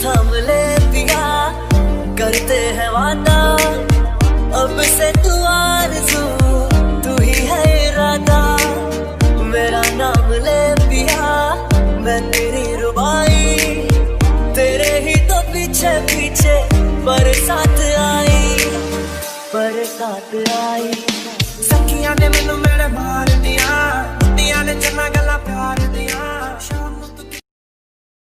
थाम ले पिया, करते हैं वादा अब से तू आरज़ू, तू ही है इरादा। मेरा नाम ले पिया, मैं तेरी रुबाई, तेरे ही तो पीछे पीछे बरसात आई, बरसात आई। सखियां ने मैनू मेरे मार दिया, ने चन्ना गल्ला प्यार दिया।